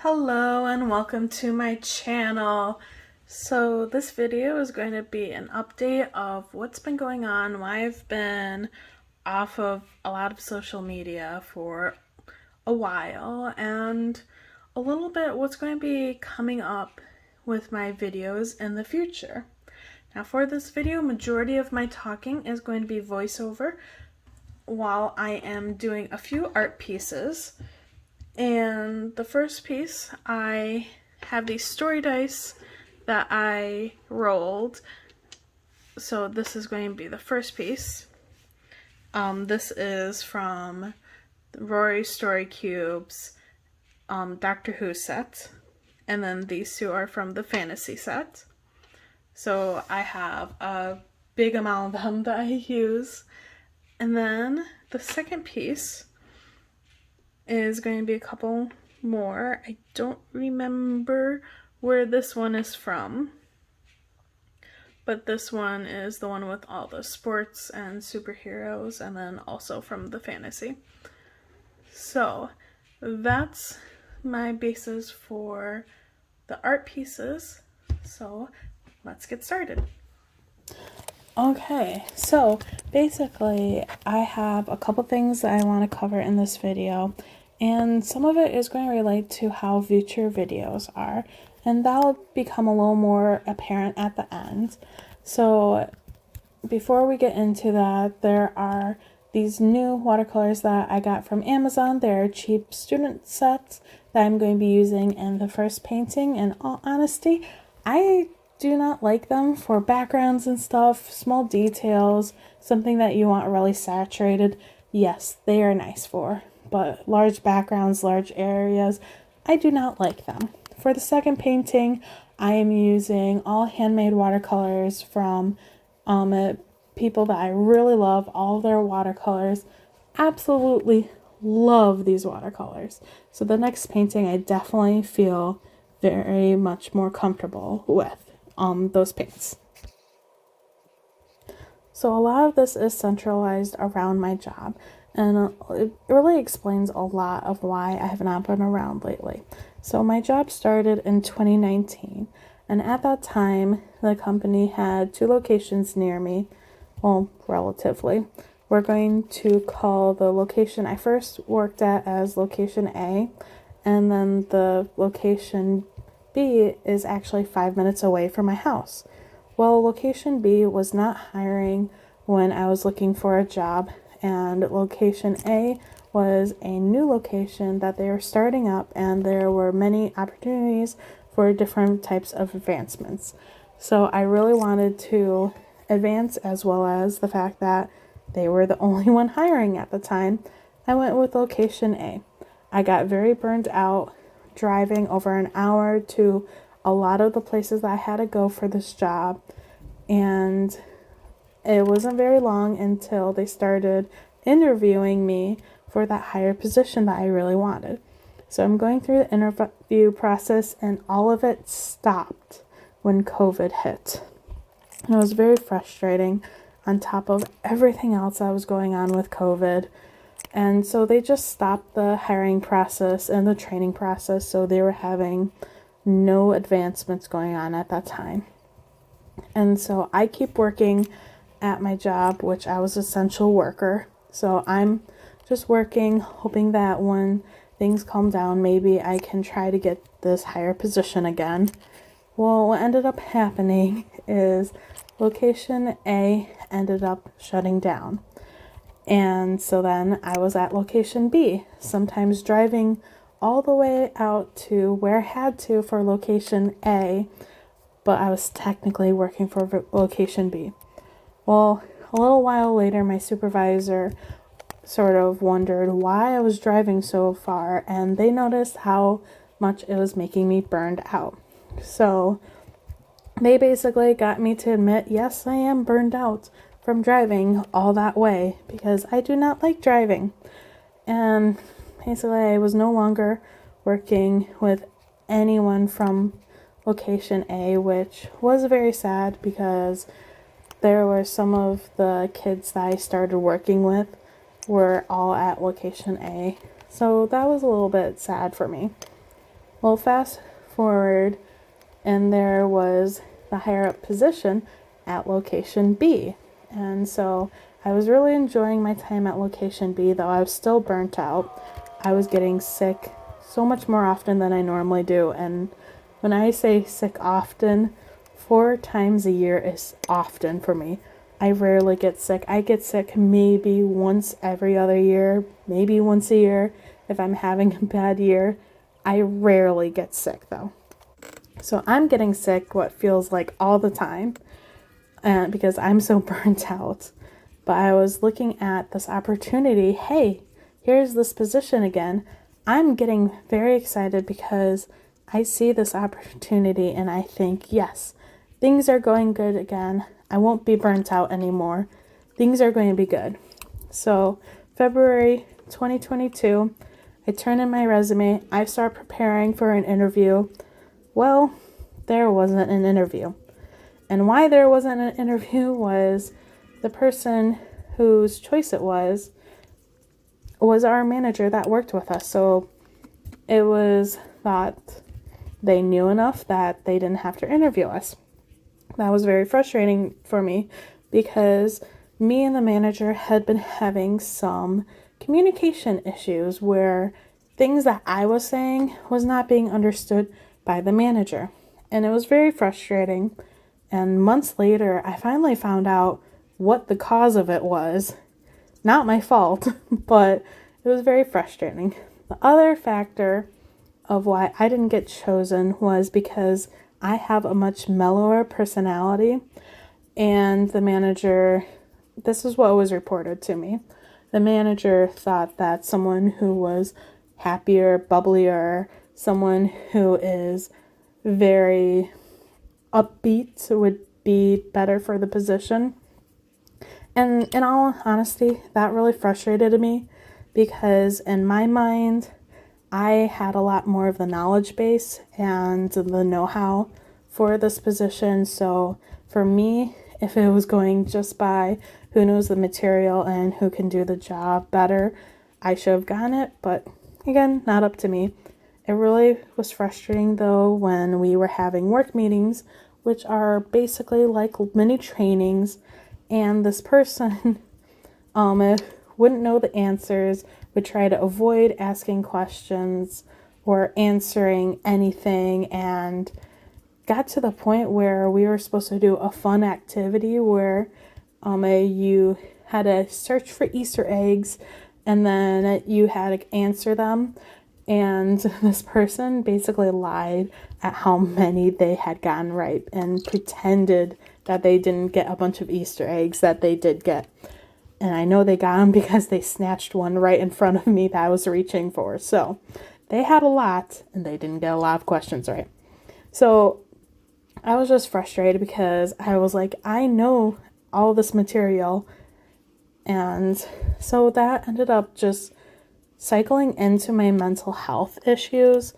Hello and welcome to my channel. So this video is going to be an update of what's been going on, why I've been off of a lot of social media for a while, and a little bit what's going to be coming up with my videos in the future. Now for this video, majority of my talking is going to be voiceover while I am doing a few art pieces. And the first piece, I have these story dice that I rolled. So this is going to be the first piece. This is from Rory Story Cube's Doctor Who set. And then these two are from the fantasy set. So I have a big amount of them that I use. And then the second piece is going to be a couple more. I don't remember where this one is from, but this one is the one with all the sports and superheroes, and then also from the fantasy. So that's my basis for the art pieces. So let's get started. Okay, so basically I have a couple things that I want to cover in this video, and some of it is going to relate to how future videos are, and that'll become a little more apparent at the end. So before we get into that, there are these new watercolors that I got from Amazon. They're cheap student sets that I'm going to be using in the first painting. In all honesty, I do not like them for backgrounds and stuff, small details, something that you want really saturated. Yes, they are nice for, but large backgrounds, large areas, I do not like them. For the second painting, I am using all handmade watercolors from people that I really love, all of their watercolors. Absolutely love these watercolors. So the next painting I definitely feel very much more comfortable with those paints. So a lot of this is centralized around my job, and it really explains a lot of why I have not been around lately. So my job started in 2019, and at that time the company had 2 locations near me, well, relatively. We're going to call the location I first worked at as location A, and then the location B is actually 5 minutes away from my house. Well, location B was not hiring when I was looking for a job, and location A was a new location that they were starting up, and there were many opportunities for different types of advancements. So I really wanted to advance, as well as the fact that they were the only one hiring at the time. I went with location A. I got very burned out driving over an hour to a lot of the places that I had to go for this job, and it wasn't very long until they started interviewing me for that higher position that I really wanted. So I'm going through the interview process, and all of it stopped when COVID hit. And it was very frustrating on top of everything else that was going on with COVID. And so they just stopped the hiring process and the training process, so they were having no advancements going on at that time. And so I keep working at my job, which I was an essential worker. So I'm just working, hoping that when things calm down, maybe I can try to get this higher position again. Well, what ended up happening is location A ended up shutting down. And so then I was at location B, sometimes driving all the way out to where I had to for location A, but I was technically working for location B. Well, a little while later, my supervisor sort of wondered why I was driving so far, and they noticed how much it was making me burned out. So they basically got me to admit, yes, I am burned out from driving all that way, because I do not like driving. And basically I was no longer working with anyone from location A, which was very sad, because there were some of the kids that I started working with were all at location A. So that was a little bit sad for me. Well, fast forward, and there was the higher up position at location B. And so I was really enjoying my time at location B, though I was still burnt out. I was getting sick so much more often than I normally do. And when I say sick often, 4 times a year is often for me. I rarely get sick. I get sick maybe once every other year, maybe once a year if I'm having a bad year. I rarely get sick though. So I'm getting sick what feels like all the time because I'm so burnt out. But I was looking at this opportunity. Hey, here's this position again. I'm getting very excited because I see this opportunity and I think, yes, things are going good again. I won't be burnt out anymore. Things are going to be good. So February 2022, I turn in my resume. I start preparing for an interview. Well, there wasn't an interview. And why there wasn't an interview was the person whose choice it was our manager that worked with us. So it was thought they knew enough that they didn't have to interview us. That was very frustrating for me because me and the manager had been having some communication issues where things that I was saying was not being understood by the manager. And it was very frustrating. And months later, I finally found out what the cause of it was. Not my fault, but it was very frustrating. The other factor of why I didn't get chosen was because I have a much mellower personality, and the manager, this is what was reported to me. The manager thought that someone who was happier, bubblier, someone who is very upbeat would be better for the position. And in all honesty, that really frustrated me because in my mind, I had a lot more of the knowledge base and the know-how for this position. So for me, if it was going just by who knows the material and who can do the job better, I should have gotten it. But again, not up to me. It really was frustrating though when we were having work meetings, which are basically like mini trainings, and this person wouldn't know the answers, would try to avoid asking questions or answering anything, and got to the point where we were supposed to do a fun activity where you had to search for Easter eggs and then you had to answer them. And this person basically lied at how many they had gotten right and pretended that they didn't get a bunch of Easter eggs that they did get. And I know they got them because they snatched one right in front of me that I was reaching for. So they had a lot and they didn't get a lot of questions right. So I was just frustrated because I was like, I know all this material. And so that ended up just cycling into my mental health issues.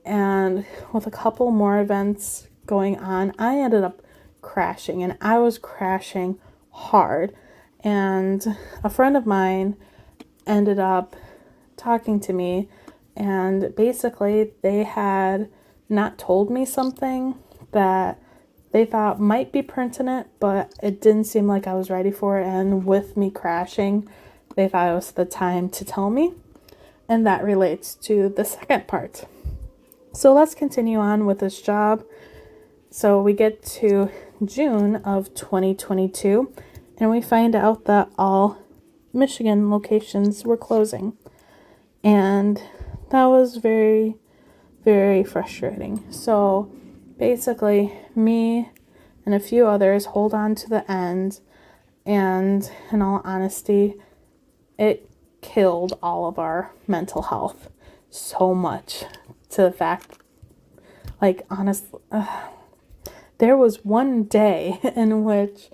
And with a couple more events going on, I ended up crashing, and I was crashing hard. And a friend of mine ended up talking to me, and basically they had not told me something that they thought might be pertinent, but it didn't seem like I was ready for it. And with me crashing, they thought it was the time to tell me. And that relates to the second part. So let's continue on with this job. So we get to June of 2022, and we find out that all Michigan locations were closing. And that was very, very frustrating. So basically, me and a few others hold on to the end, and in all honesty, it killed all of our mental health so much, to the fact, like, honestly, there was one day in which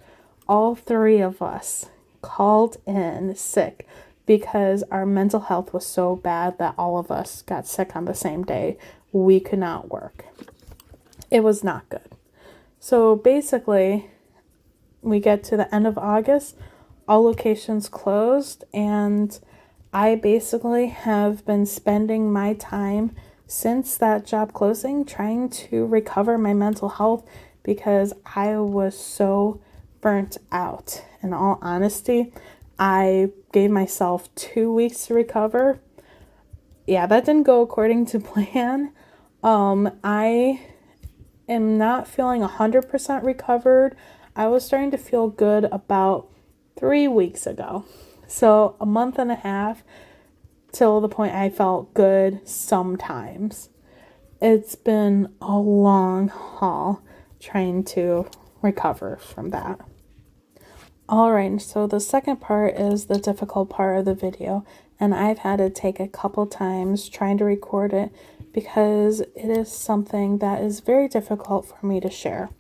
all three of us called in sick because our mental health was so bad that all of us got sick on the same day. We could not work. It was not good. So basically, we get to the end of August, all locations closed, and I basically have been spending my time since that job closing, trying to recover my mental health because I was so burnt out. In all honesty, I gave myself 2 weeks to recover. Yeah, that didn't go according to plan. I am not feeling 100% recovered. I was starting to feel good about 3 weeks ago. So a month and a half till the point I felt good sometimes. It's been a long haul trying to recover from that. Alright, so the second part is the difficult part of the video, and I've had to take a couple times trying to record it because it is something that is very difficult for me to share.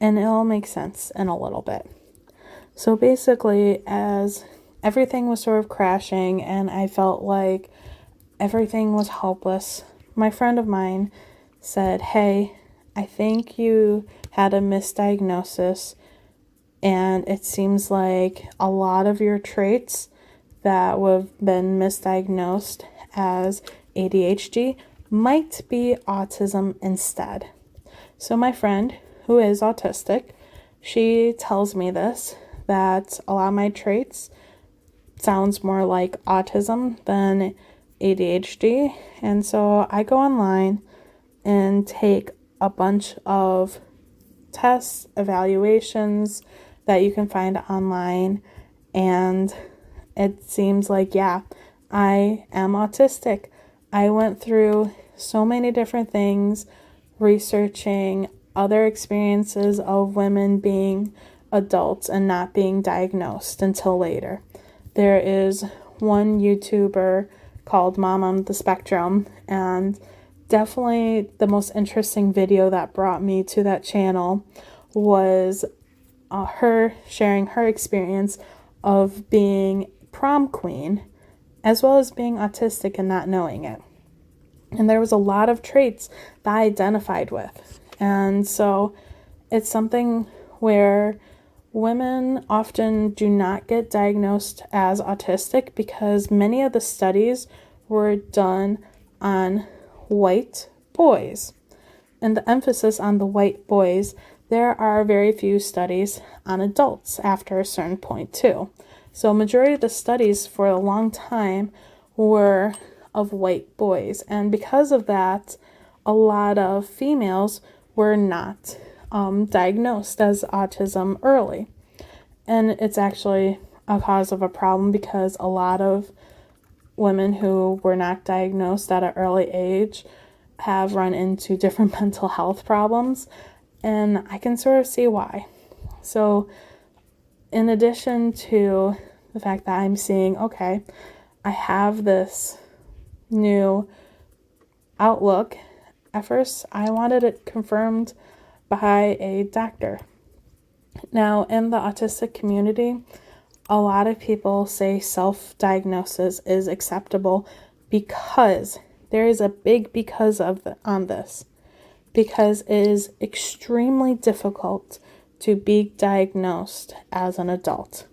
And it'll make sense in a little bit. So basically, as everything was sort of crashing and I felt like everything was hopeless, my friend of mine said, "Hey, I think you had a misdiagnosis, and it seems like a lot of your traits that would have been misdiagnosed as ADHD might be autism instead." So my friend, who is autistic, she tells me this, that a lot of my traits sounds more like autism than ADHD. And so I go online and take a bunch of tests, evaluations that you can find online, and it seems like, yeah, I am autistic. I went through so many different things, researching other experiences of women being adults and not being diagnosed until later. There is one YouTuber called Mom on the Spectrum, and definitely the most interesting video that brought me to that channel was her sharing her experience of being prom queen as well as being autistic and not knowing it. And there was a lot of traits that I identified with. And so it's something where women often do not get diagnosed as autistic because many of the studies were done on white boys. And the emphasis on the white boys, there are very few studies on adults after a certain point too. So majority of the studies for a long time were of white boys. And because of that, a lot of females were not diagnosed as autism early. And it's actually a cause of a problem because a lot of women who were not diagnosed at an early age have run into different mental health problems, and I can sort of see why. So in addition to the fact that I'm seeing, okay, I have this new outlook, at first I wanted it confirmed by a doctor. Now, in the autistic community, a lot of people say self-diagnosis is acceptable because there is a big because on this. Because it is extremely difficult to be diagnosed as an adult.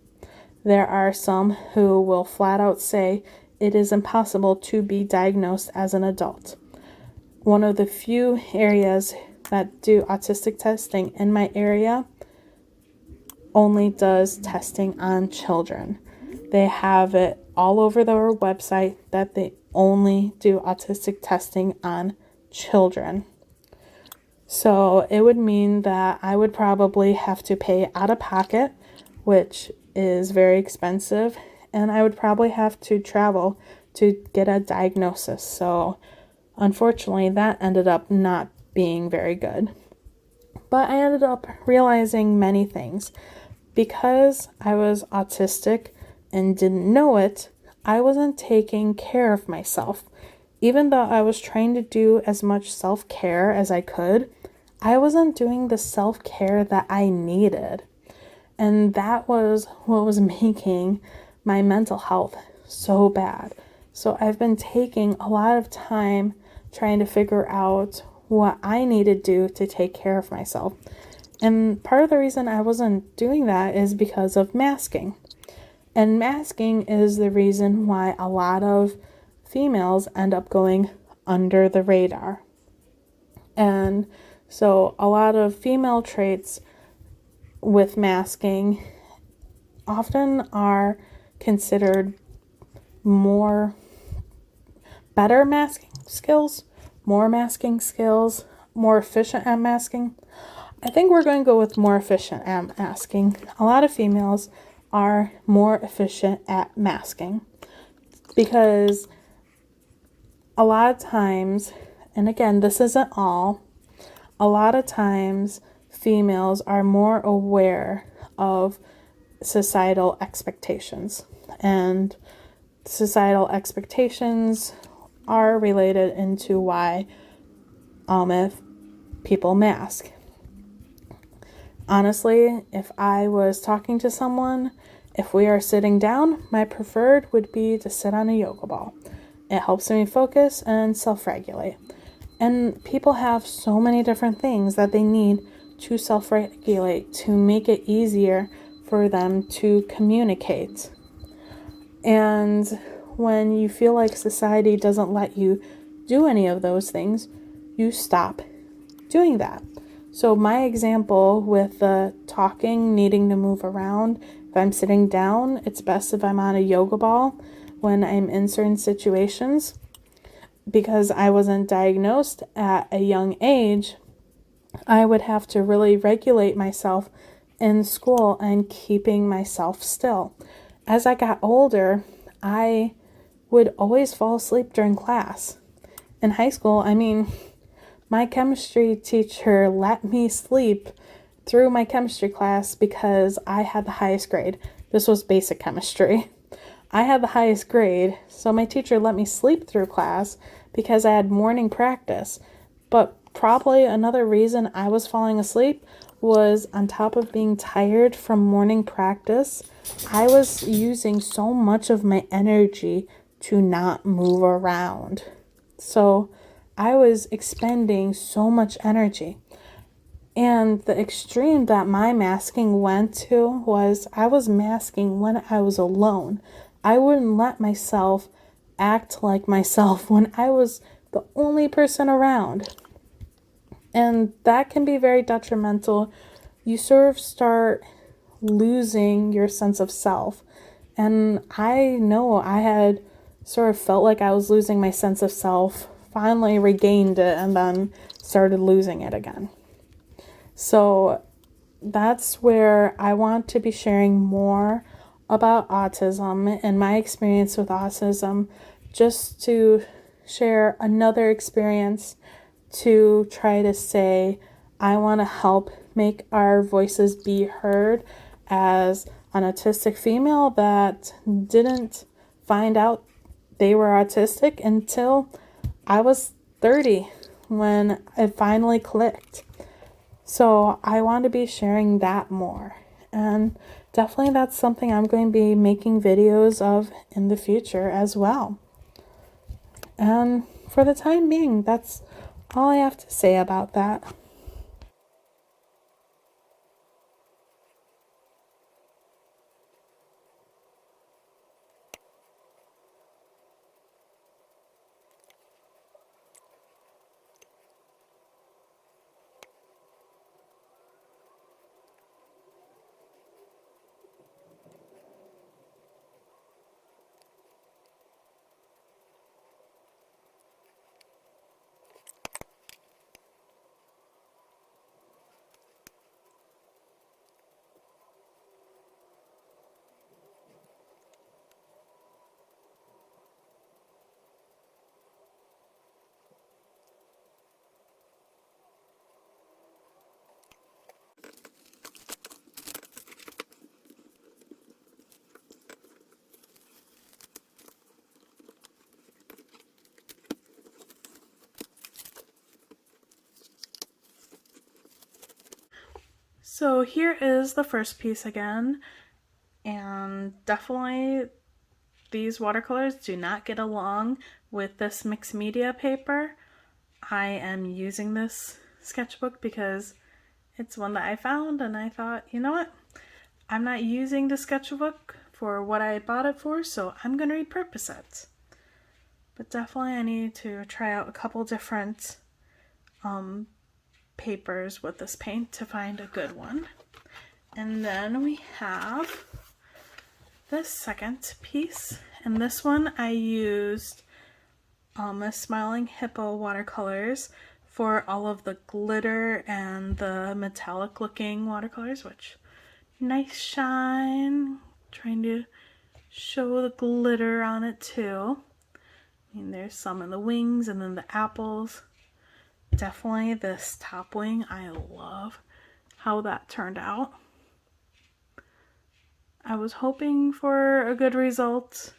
There are some who will flat out say it is impossible to be diagnosed as an adult. One of the few areas that do autistic testing in my area only does testing on children. They have it all over their website that they only do autistic testing on children. So it would mean that I would probably have to pay out of pocket, which is very expensive, and I would probably have to travel to get a diagnosis. So unfortunately, that ended up not being very good. But I ended up realizing many things. Because I was autistic and didn't know it, I wasn't taking care of myself. Even though I was trying to do as much self-care as I could, I wasn't doing the self-care that I needed. And that was what was making my mental health so bad. So I've been taking a lot of time trying to figure out what I need to do to take care of myself. And part of the reason I wasn't doing that is because of masking. And masking is the reason why a lot of females end up going under the radar. And so a lot of female traits with masking often are considered better masking skills, more masking skills, more efficient at masking. I think we're going to go with more efficient at masking. A lot of females are more efficient at masking because a lot of times, and again, this isn't all, a lot of times females are more aware of societal expectations, and societal expectations are related into why if people mask. Honestly, if I was talking to someone, if we are sitting down, my preferred would be to sit on a yoga ball. It helps me focus and self-regulate. And people have so many different things that they need to self-regulate to make it easier for them to communicate. And when you feel like society doesn't let you do any of those things, you stop doing that. So my example with the talking, needing to move around, if I'm sitting down, it's best if I'm on a yoga ball when I'm in certain situations. Because I wasn't diagnosed at a young age, I would have to really regulate myself in school and keeping myself still. As I got older, I would always fall asleep during class. In high school, my chemistry teacher let me sleep through my chemistry class because I had the highest grade. This was basic chemistry. I had the highest grade, so my teacher let me sleep through class because I had morning practice. But probably another reason I was falling asleep was, on top of being tired from morning practice, I was using so much of my energy to not move around. So I was expending so much energy. And the extreme that my masking went to was I was masking when I was alone. I wouldn't let myself act like myself when I was the only person around. And that can be very detrimental. You sort of start losing your sense of self. And I know I had sort of felt like I was losing my sense of self, finally regained it, and then started losing it again. So that's where I want to be sharing more about autism and my experience with autism, just to share another experience to try to say I want to help make our voices be heard as an autistic female that didn't find out they were autistic until I was 30 when it finally clicked. So I want to be sharing that more. And definitely that's something I'm going to be making videos of in the future as well. And for the time being, that's all I have to say about that. So here is the first piece again, and definitely these watercolors do not get along with this mixed media paper. I am using this sketchbook because it's one that I found, and I thought, you know what? I'm not using the sketchbook for what I bought it for, so I'm going to repurpose it. But definitely I need to try out a couple different papers with this paint to find a good one. And then we have this second piece, and this one I used a Smiling Hippo watercolors for all of the glitter and the metallic looking watercolors, which nice shine. Trying to show the glitter on it too. I mean, there's some in the wings and then the apples. Definitely this top wing, I love how that turned out. I was hoping for a good result,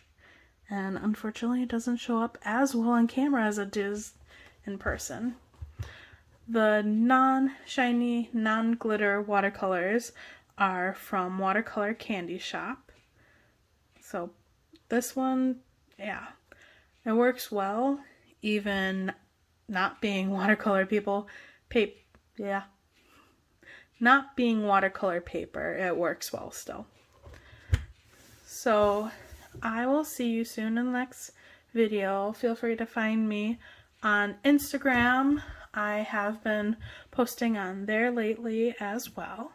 and unfortunately it doesn't show up as well on camera as it does in person. The non-shiny, non-glitter watercolors are from Watercolor Candy Shop. So this one, yeah, it works well, even not being watercolor not being watercolor paper, it works well still. So I will see you soon in the next video. Feel free to find me on Instagram. I have been posting on there lately as well.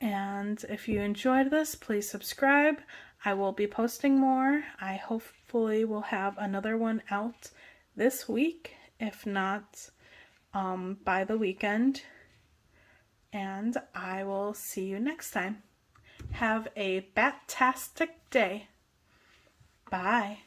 And if you enjoyed this, please subscribe. I will be posting more. I hopefully will have another one out this week, if not by the weekend. And I will see you next time. Have a bat-tastic day. Bye.